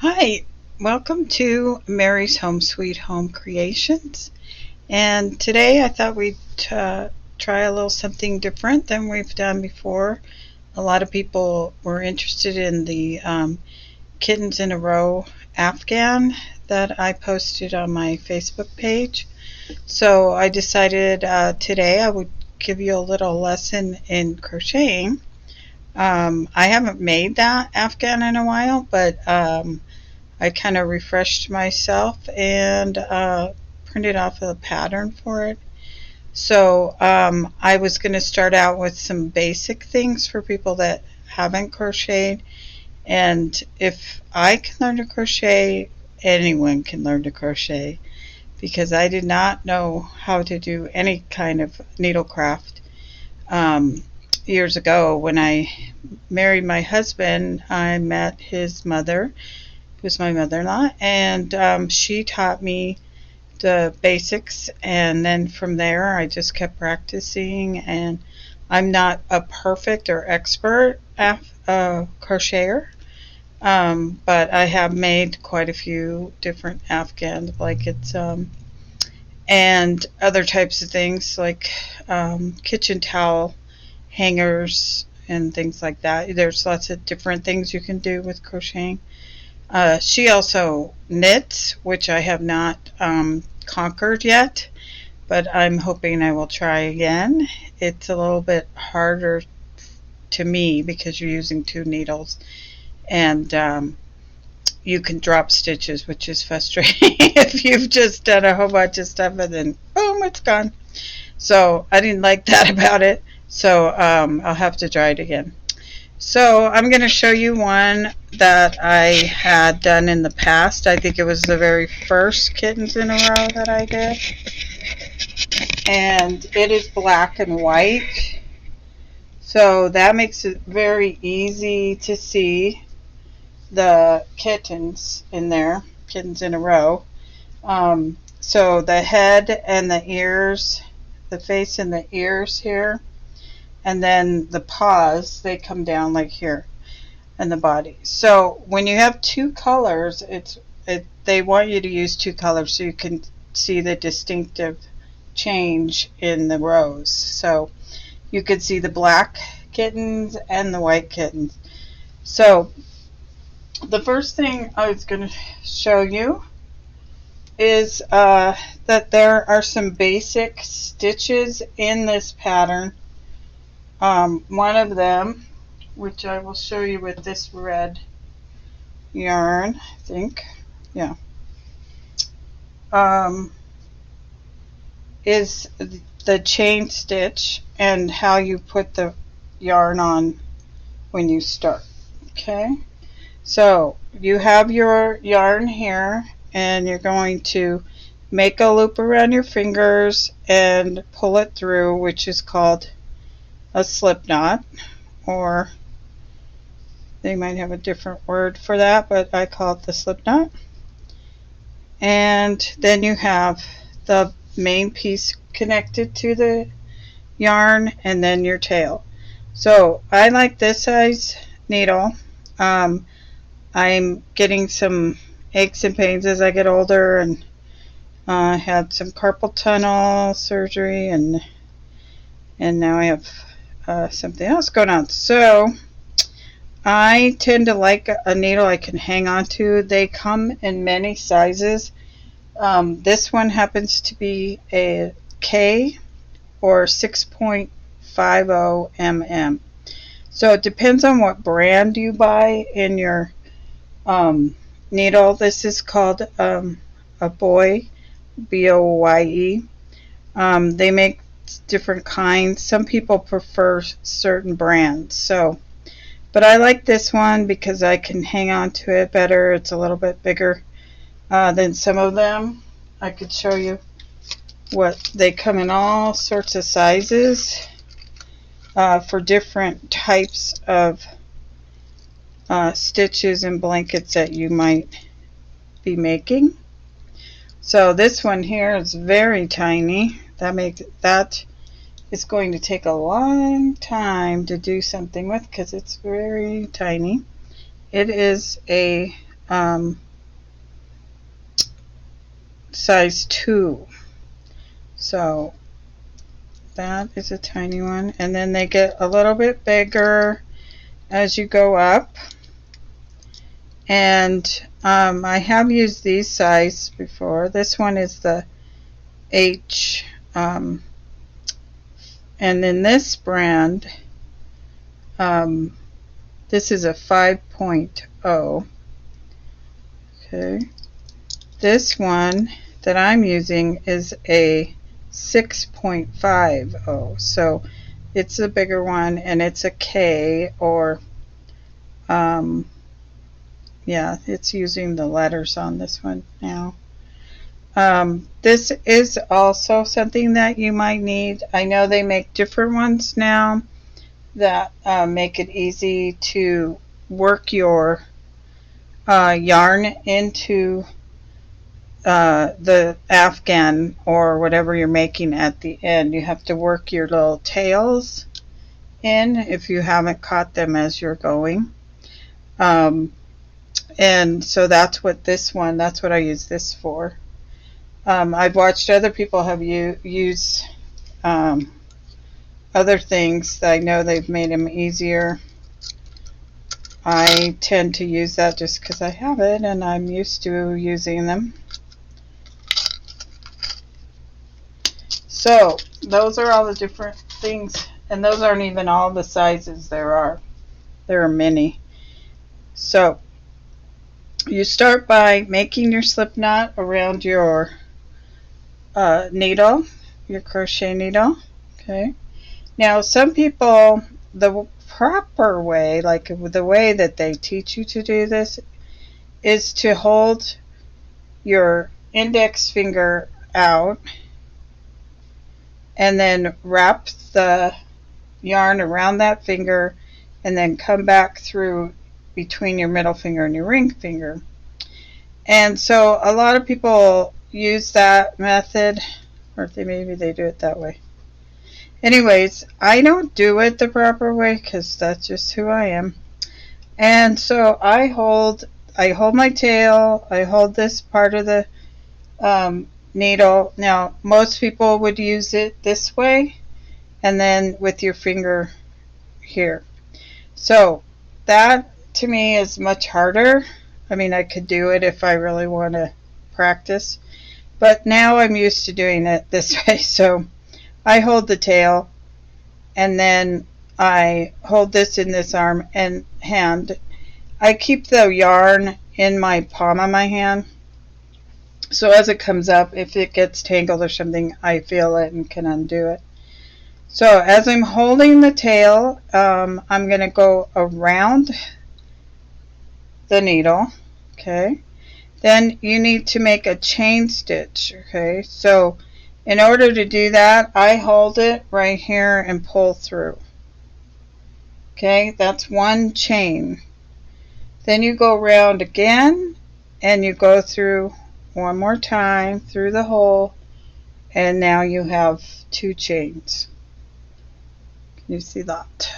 Hi, welcome to Mary's Home Sweet Home Creations. And today I thought we'd try a little something different than we've done before. A lot of people were interested in the Kittens in a Row Afghan that I posted on my Facebook page. So I decided today I would give you a little lesson in crocheting. I haven't made that Afghan in a while, but I kind of refreshed myself and printed off a pattern for it. So I was going to start out with some basic things for people that haven't crocheted. And if I can learn to crochet, anyone can learn to crochet because I did not know how to do any kind of needlecraft. Years ago, when I married my husband, I met his mother, who's my mother-in-law, and she taught me the basics, and then from there I just kept practicing. And I'm not a perfect or expert crocheter, but I have made quite a few different Afghan blankets, and other types of things like kitchen towel hangers and things like that. There's lots of different things you can do with crocheting. She also knits, which I have not conquered yet, but I'm hoping I will try again. It's a little bit harder to me because you're using two needles, and you can drop stitches, which is frustrating if you've just done a whole bunch of stuff and then boom, it's gone. So I didn't like that about it. So I'll have to try it again. So I'm going to show you one that I had done in the past. I think it was the very first Kittens in a Row that I did. And it is black and white. So that makes it very easy to see the kittens in there, kittens in a row. So the head and the ears, the face and the ears here, and then the paws, they come down like here. And the body. So when you have two colors, they want you to use two colors so you can see the distinctive change in the rows. So you could see the black kittens and the white kittens. So the first thing I was going to show you is that there are some basic stitches in this pattern. One of them, which I will show you with this red yarn, I think, yeah, is the chain stitch and how you put the yarn on when you start. Okay, so you have your yarn here, and you're going to make a loop around your fingers and pull it through, which is called a slip knot, or they might have a different word for that, but I call it the slip knot. And then you have the main piece connected to the yarn, and then your tail. So I like this size needle. I'm getting some aches and pains as I get older, and I had some carpal tunnel surgery, and now I have something else going on. So I tend to like a needle I can hang on to. They come in many sizes. This one happens to be a K or 6.50 mm. So it depends on what brand you buy in your needle. This is called a Boye, Boye. They make different kinds. Some people prefer certain brands. But I like this one because I can hang on to it better. It's a little bit bigger than some of them. I could show you what they come in, all sorts of sizes for different types of stitches and blankets that you might be making. So this one here is very tiny. That is going to take a long time to do something with because it's very tiny. It is a size 2. So that is a tiny one, and then they get a little bit bigger as you go up. And I have used these size before. This one is the H, and then this brand, this is a 5.0. Okay, this one that I'm using is a 6.50, so it's a bigger one, and it's a K, or yeah, it's using the letters on this one now. This is also something that you might need. I know they make different ones now that make it easy to work your yarn into the afghan or whatever you're making at the end. You have to work your little tails in if you haven't caught them as you're going. And so that's what I use this for. I've watched other people have use other things that I know they've made them easier. I tend to use that just because I have it and I'm used to using them. So those are all the different things, and those aren't even all the sizes there are. There are many. So you start by making your slip knot around your needle, your crochet needle. Okay. Now some people, the proper way, like the way that they teach you to do this, is to hold your index finger out and then wrap the yarn around that finger and then come back through between your middle finger and your ring finger. And so a lot of people use that method, or maybe they do it that way. Anyways, I don't do it the proper way because that's just who I am. And so I hold my tail, I hold this part of the needle. Now most people would use it this way and then with your finger here. So that to me is much harder. I mean, I could do it if I really want to practice, but now I'm used to doing it this way. So I hold the tail and then I hold this in this arm and hand. I keep the yarn in my palm of my hand, so as it comes up, if it gets tangled or something, I feel it and can undo it. So as I'm holding the tail, I'm going to go around the needle. Okay, then you need to make a chain stitch. Okay, so in order to do that, I hold it right here and pull through. Okay, that's one chain. Then you go around again and you go through one more time through the hole, and now you have 2 chains. Can you see that?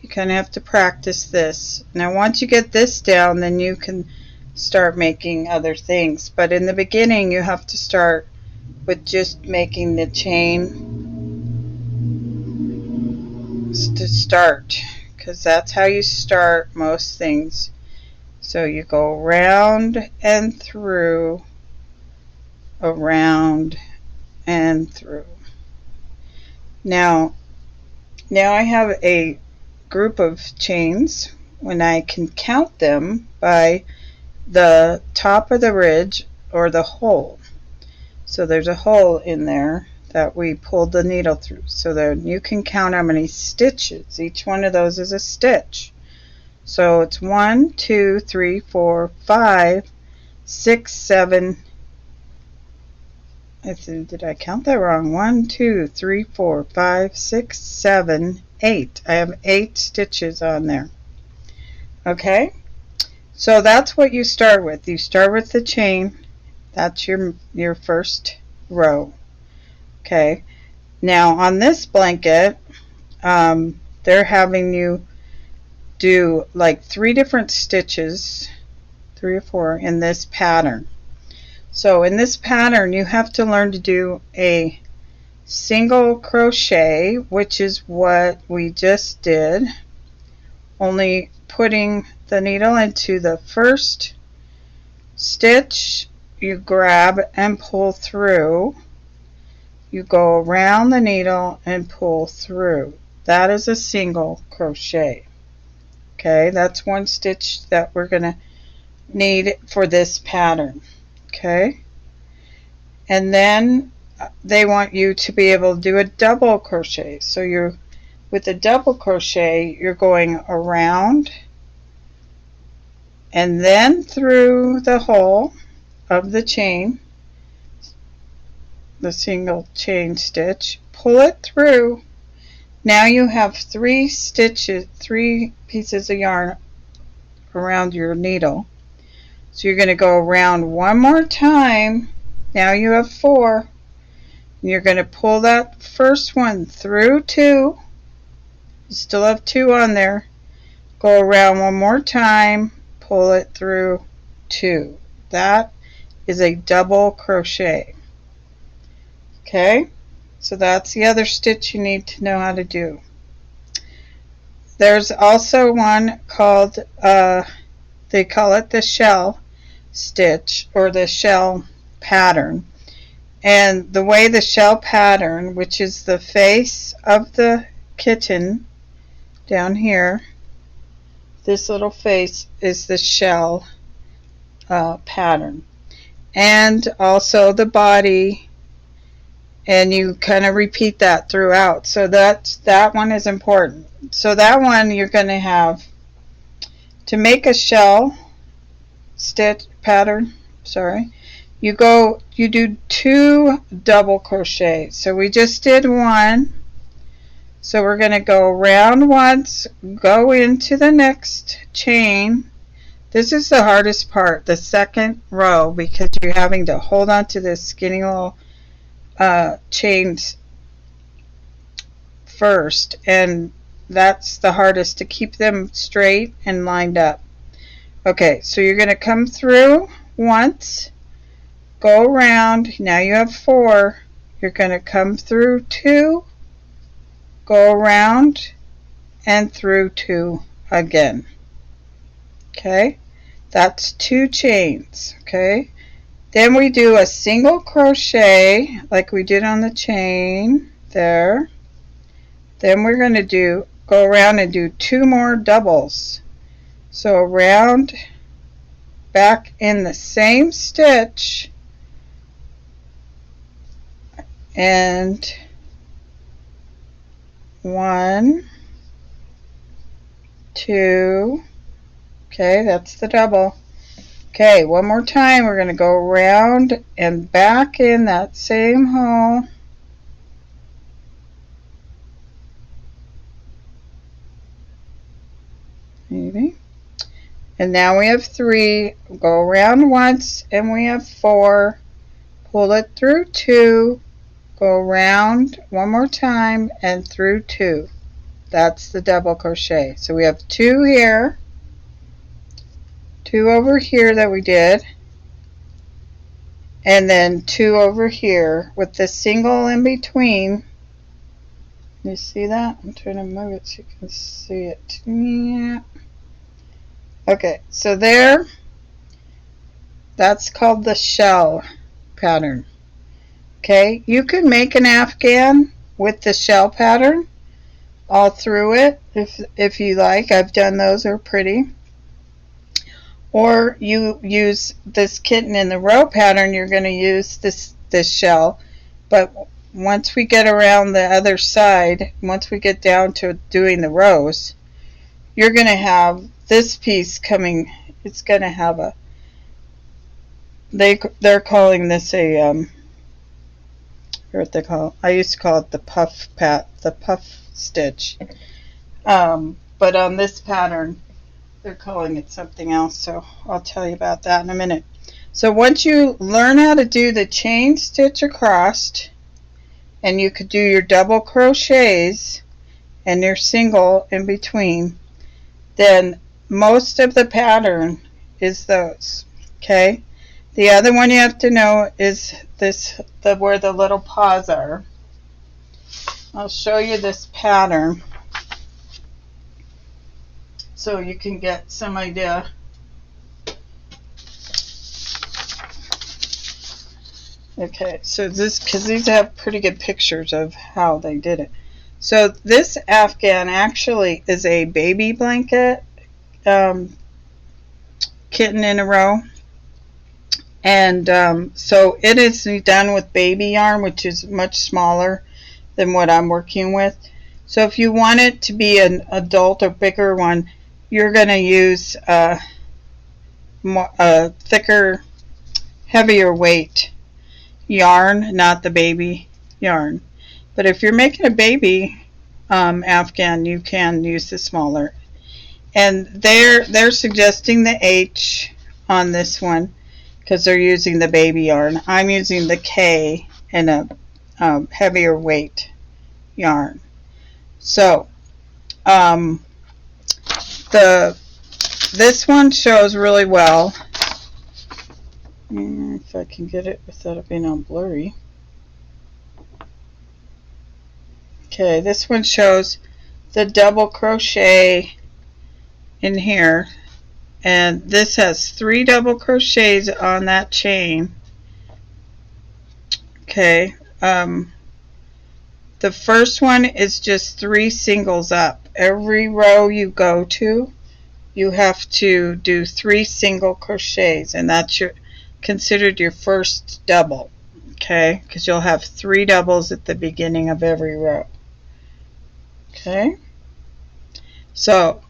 You kind of have to practice this. Now once you get this down, then you can start making other things, but in the beginning you have to start with just making the chain to start, because that's how you start most things. So you go around and through, around and through. Now I have a group of chains when I can count them by the top of the ridge or the hole. So there's a hole in there that we pulled the needle through, so that you can count how many stitches. Each one of those is a stitch. So it's 1, 2, 3, 4, 5, 6, 7. Did I count that wrong? 1, 2, 3, 4, 5, 6, 7, 8. I have 8 stitches on there. Okay, so that's what you start with. You start with the chain. That's your first row. Okay, now on this blanket, they're having you do like 3 different stitches 3 or 4 in this pattern. So in this pattern you have to learn to do a single crochet, which is what we just did, only putting the needle into the first stitch, you grab and pull through, you go around the needle and pull through. That is a single crochet. Okay, that's one stitch that we're going to need for this pattern. Okay, and then they want you to be able to do a double crochet. So you're with a double crochet, you're going around and then through the hole of the chain, the single chain stitch, pull it through. Now you have 3 stitches, 3 pieces of yarn around your needle. So you're going to go around one more time. Now you have 4. You're going to pull that first one through 2. You still have 2 on there. Go around one more time, pull it through 2. That is a double crochet. Okay, so that's the other stitch you need to know how to do. There's also one called, they call it the shell stitch or the shell pattern. And the way the shell pattern, which is the face of the kitten down here, this little face is the shell pattern. And also the body, and you kind of repeat that throughout. So that one is important. So that one you're going to have to make a shell stitch pattern, you do 2 double crochets. So we just did 1. So we're going to go around once, go into the next chain. This is the hardest part, the second row, because you're having to hold on to this skinny little chains first, and that's the hardest, to keep them straight and lined up. Okay, so you're going to come through once, go around. Now you have 4. You're going to come through 2, go around and through 2 again. Okay, that's 2 chains. Okay, then we do a single crochet like we did on the chain there. Then we're going to go around and do 2 more doubles. So around, back in the same stitch, and 1, 2, okay, that's the double. Okay, one more time, we're going to go around and back in that same hole. Maybe. And now we have 3, go around once, and we have 4, pull it through 2, go around one more time and through 2. That's the double crochet. So we have 2 here, 2 over here that we did, and then 2 over here with the single in between. You see that? I'm trying to move it so you can see it. Yeah. Okay, so there, that's called the shell pattern. Okay, you could make an afghan with the shell pattern all through it if you like. I've done those, are pretty. Or you use this kitten in the row pattern, you're going to use this shell. But once we get around the other side, once we get down to doing the rows, you're going to have this piece coming. It's going to have a, they're calling this a what they call, I used to call it the puff stitch, but on this pattern they're calling it something else, so I'll tell you about that in a minute. So once you learn how to do the chain stitch across, and you could do your double crochets and your single in between, then most of the pattern is those. Okay. The other one you have to know is this, where the little paws are. I'll show you this pattern so you can get some idea. Okay, so this, because these have pretty good pictures of how they did it. So this Afghan actually is a baby blanket, kitten in a row. And so it is done with baby yarn, which is much smaller than what I'm working with. So if you want it to be an adult or bigger one, you're going to use a thicker, heavier weight yarn, not the baby yarn. But if you're making a baby Afghan, you can use the smaller. And they're suggesting the H on this one because they're using the baby yarn. I'm using the K and a heavier weight yarn. So this one shows really well. If I can get it without it being all blurry. Okay, this one shows the double crochet in here, and this has 3 double crochets on that chain. Okay, the first one is just 3 singles up. Every row you go to, you have to do 3 single crochets, and that's considered your first double. Okay, because you'll have 3 doubles at the beginning of every row. Okay, so,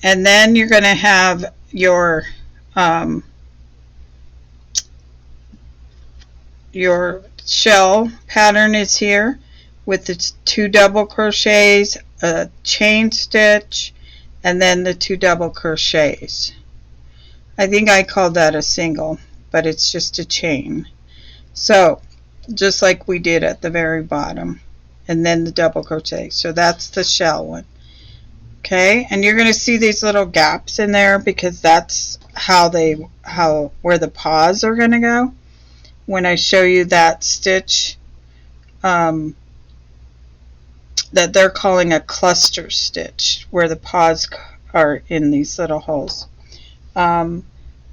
and then you're going to have your shell pattern is here with its 2 double crochets, a chain stitch, and then the 2 double crochets. I think I called that a single, but it's just a chain. So just like we did at the very bottom, and then the double crochet. So that's the shell one. Okay, and you're going to see these little gaps in there because that's where the paws are going to go. When I show you that stitch that they're calling a cluster stitch, where the paws are in these little holes.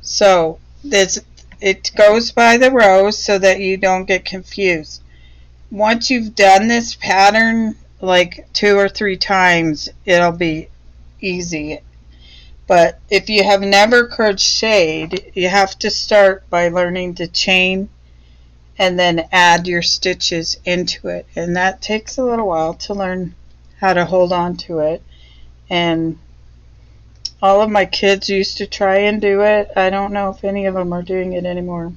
So it goes by the rows so that you don't get confused. Once you've done this pattern like 2 or 3 times, it'll be easy. But if you have never crocheted, you have to start by learning to chain and then add your stitches into it, and that takes a little while to learn how to hold on to it. And all of my kids used to try and do it. I don't know if any of them are doing it anymore.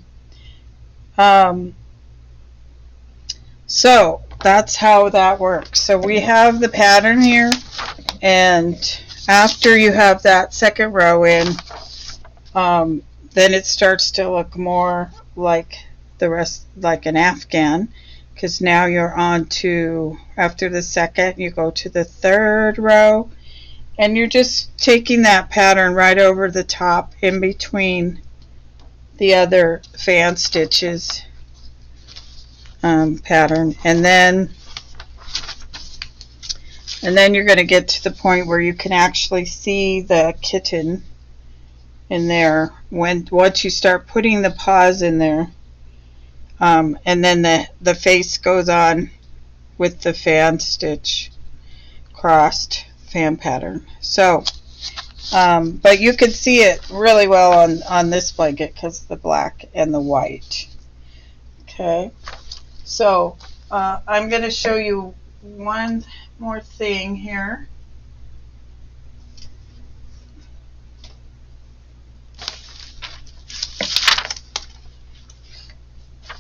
So that's how that works. So we have the pattern here, and after you have that second row in, then it starts to look more like the rest, like an Afghan, because now you're on to, after the second, you go to the third row, and you're just taking that pattern right over the top in between the other fan stitches pattern, and then you're going to get to the point where you can actually see the kitten in there once you start putting the paws in there, and then the face goes on with the fan stitch crossed fan pattern. So but you can see it really well on this blanket because of the black and the white. Okay, so I'm going to show you one more thing here.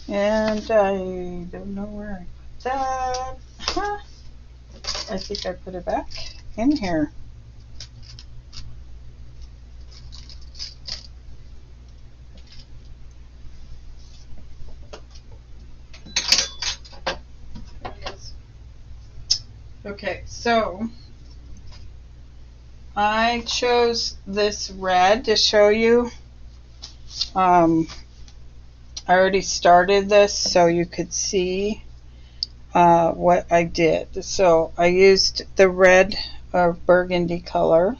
And I don't know where I put that. I think I put it back in here. Okay, so I chose this red to show you I already started this so you could see what I did. So I used the red or burgundy color.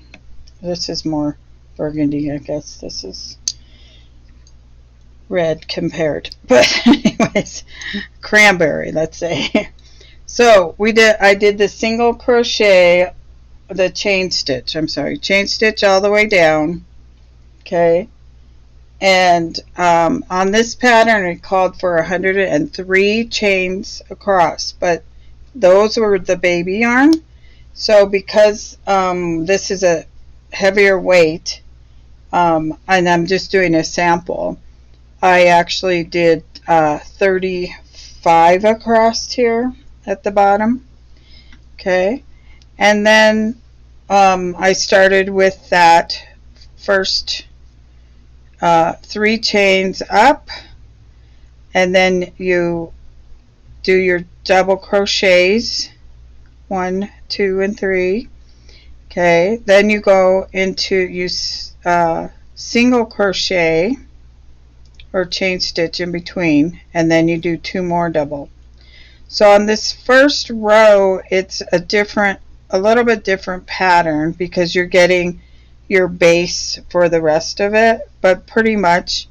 This is more burgundy, I guess. This is red compared. But anyways, cranberry, let's say. So I did the single crochet, the chain stitch, chain stitch all the way down. Okay. And on this pattern it called for 103 chains across, but those were the baby yarn. So because this is a heavier weight, and I'm just doing a sample, I actually did 35 across here at the bottom. Okay. And then I started with that first 3 chains up, and then you do your double crochets, 1, 2, and 3. Okay, then you go into single crochet or chain stitch in between, and then you do 2 more double. So on this first row, it's a little bit different pattern because you're getting your base for the rest of it, but pretty much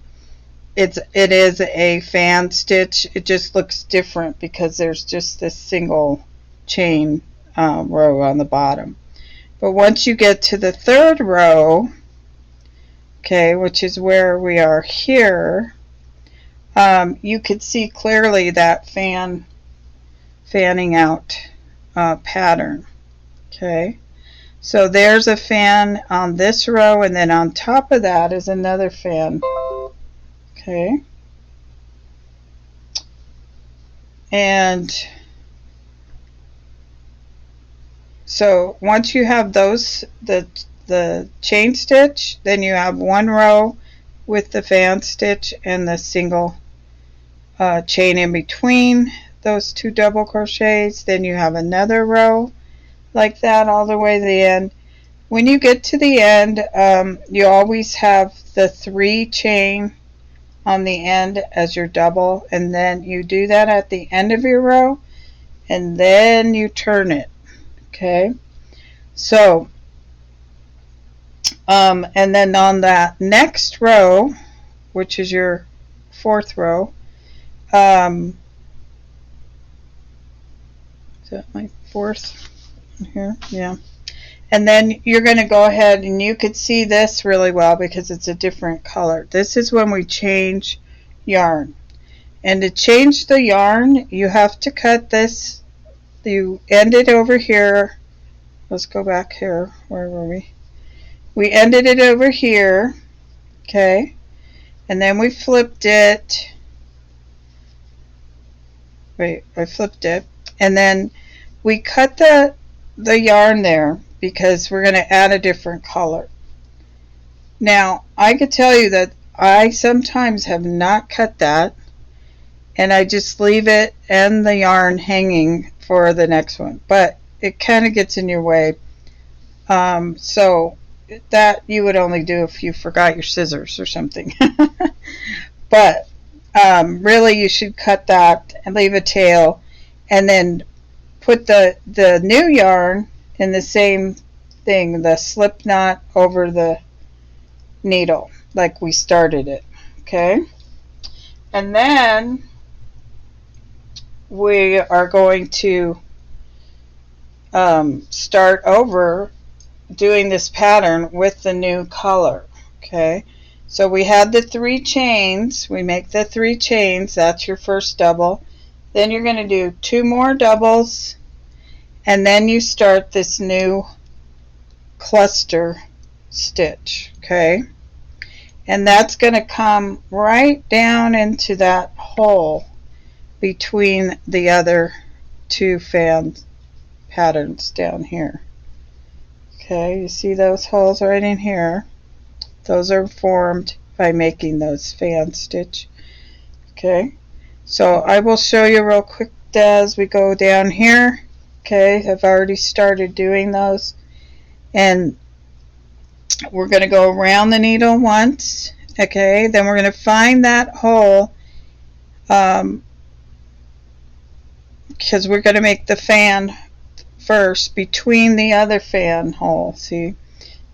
it is a fan stitch. It just looks different because there's just this single chain row on the bottom. But once you get to the third row, okay, which is where we are here, you could see clearly that fanning out pattern. Okay, so there's a fan on this row, and then on top of that is another fan. Okay, and so once you have those, the chain stitch, then you have 1 row with the fan stitch and the single chain in between those 2 double crochets. Then you have another row like that all the way to the end. When you get to the end, you always have the 3 chain on the end as your double, and then you do that at the end of your row, and then you turn it. Okay, so and then on that next row, which is your 4th row, is that my 4th here? Yeah. And then you're going to go ahead, and you could see this really well because it's a different color. This is when we change yarn. And to change the yarn, you have to cut this. You end it over here. Let's go back here. Where were we? We ended it over here. Okay. And then we flipped it. Wait, I flipped it. And then we cut the yarn there because we're going to add a different color. Now, I could tell you that I sometimes have not cut that, and I just leave it and the yarn hanging for the next one, but it kind of gets in your way. So that you would only do if you forgot your scissors or something. But really you should cut that and leave a tail, and then put the new yarn in the same thing, the slip knot over the needle like we started it. Okay, and then we are going to start over doing this pattern with the new color. Okay, so we had the 3 chains. We make the 3 chains. That's your first double. Then you're going to do 2 more doubles, and then you start this new cluster stitch. Okay, and that's going to come right down into that hole between the other 2 fan patterns down here. Okay, you see those holes right in here? Those are formed by making those fan stitch. Okay, so I will show you real quick as we go down here. Okay, I've already started doing those, and we're going to go around the needle once, Okay, then we're going to find that hole because we're going to make the fan first between the other fan hole. See,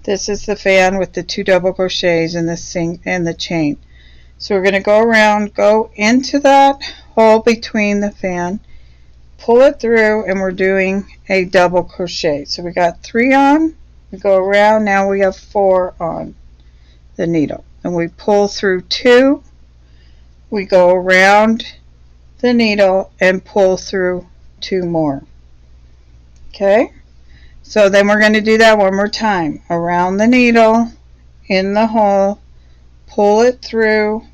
this is the fan with the 2 double crochets and the chain. So we're going to go around, go into that hole between the fan, pull it through, and we're doing a double crochet. So we got 3 on, we go around, now we have 4 on the needle, and we pull through 2, we go around the needle and pull through 2 more. Okay, so then we're going to do that one more time. Around the needle, in the hole, pull it through,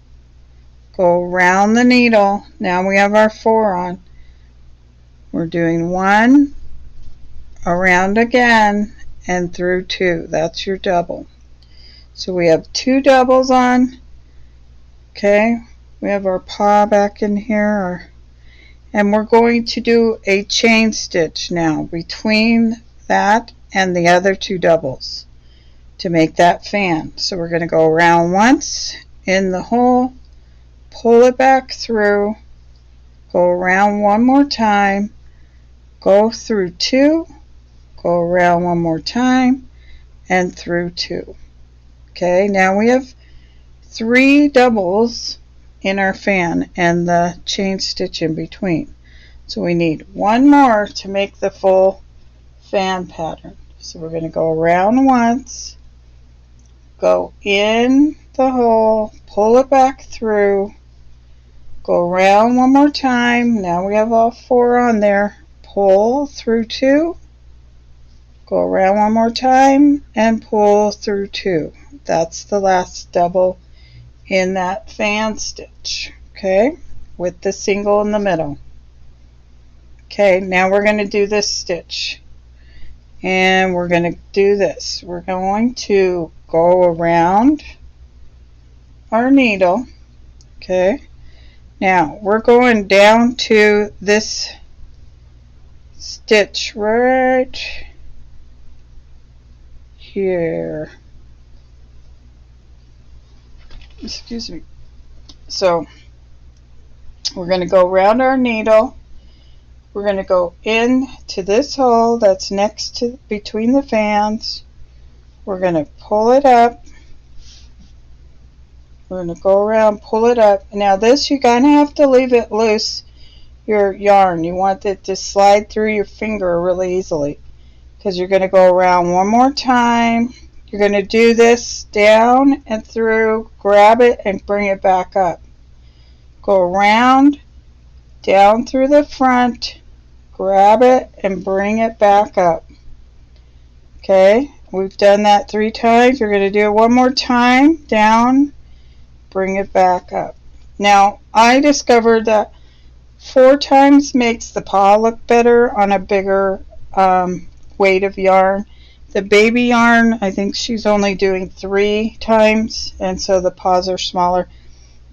go around the needle. Now we have our 4 on. We're doing 1, around again, and through 2. That's your double. So we have 2 doubles on. Okay, we have our paw back in here, and we're going to do a chain stitch now between that and the other 2 doubles to make that fan. So we're going to go around once in the hole, pull it back through, go around one more time, go through 2, go around one more time, and through 2. Okay, now we have 3 doubles in our fan and the chain stitch in between. So we need 1 more to make the full fan pattern. So we're going to go around once, go in the hole, pull it back through, go around one more time. Now we have all 4 on there. Pull through 2, go around one more time, and pull through 2. That's the last double in that fan stitch, okay, with the single in the middle. Okay, now we're going to do this stitch, and we're going to do this. We're going to go around our needle. Okay, now we're going down to this stitch right here. Excuse me. So we're going to go around our needle. We're going to go into this hole that's next to between the fans. We're going to pull it up. We're going to go around, pull it up. Now this, you're going to have to leave it loose, your yarn. You want it to slide through your finger really easily, because you're going to go around one more time. You're going to do this down and through, grab it and bring it back up. Go around, down through the front, grab it and bring it back up. Okay, we've done that 3 times. We're going to do it one more time. Down, bring it back up. Now, I discovered that 4 times makes the paw look better on a bigger weight of yarn. The baby yarn, I think she's only doing 3 times, and so the paws are smaller.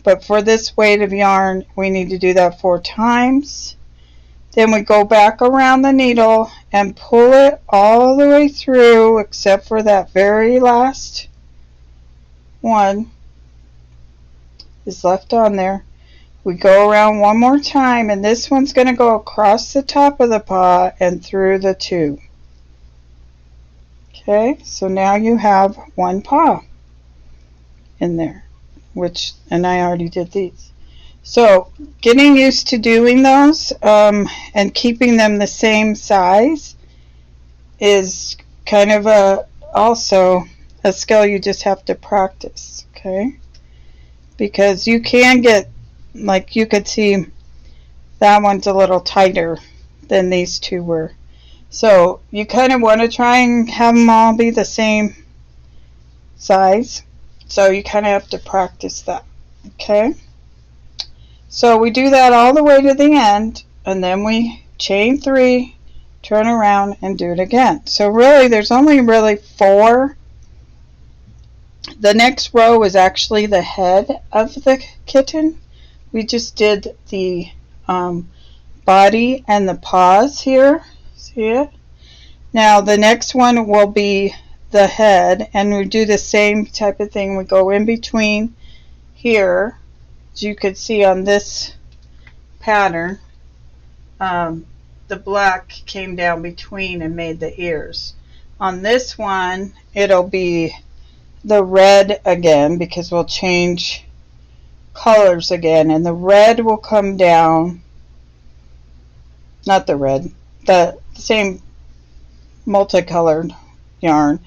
But for this weight of yarn, we need to do that 4 times. Then we go back around the needle and pull it all the way through, except for that very last one is left on there. We go around one more time, and this one's going to go across the top of the paw and through the 2. Okay, so now you have 1 paw in there, and I already did these. So getting used to doing those and keeping them the same size is kind of also a skill you just have to practice, okay? Because you can get, like you could see, that one's a little tighter than these 2 were. So you kind of want to try and have them all be the same size. So you kind of have to practice that, okay? So we do that all the way to the end, and then we chain 3, turn around, and do it again. So really, there's only really 4. The next row is actually the head of the kitten. We just did the body and the paws here. See it? Now the next one will be the head, and we do the same type of thing. We go in between here, as you could see on this pattern, the black came down between and made the ears. On this one, it'll be the red again, because we'll change colors again, and the red will come down, not the red, the same multicolored yarn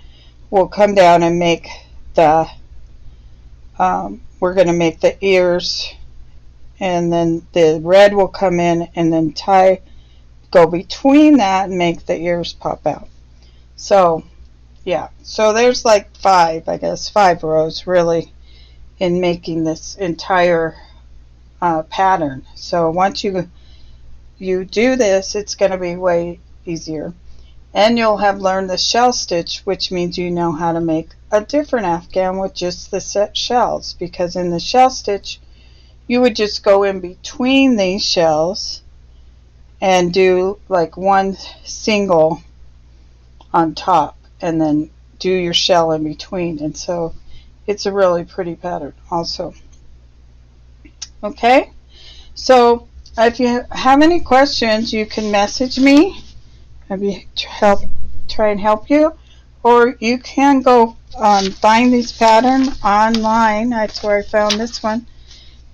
will come down and make the we're going to make the ears, and then the red will come in and then go between that and make the ears pop out. So yeah, so there's like five rows really in making this entire pattern. So once you do this, it's going to be way easier. And you'll have learned the shell stitch, which means you know how to make a different afghan with just the set shells, because in the shell stitch you would just go in between these shells and do like one single on top and then do your shell in between, and so it's a really pretty pattern also. Okay, so if you have any questions, you can message me. Maybe try and help you, or you can go find these patterns online. That's where I found this one,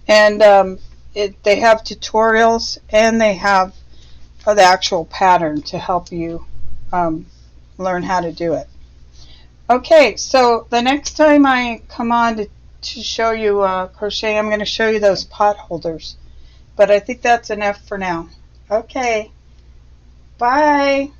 and they have tutorials and they have the actual pattern to help you learn how to do it. Okay, so the next time I come on to show you crochet, I'm going to show you those pot holders, but I think that's enough for now. Okay, bye.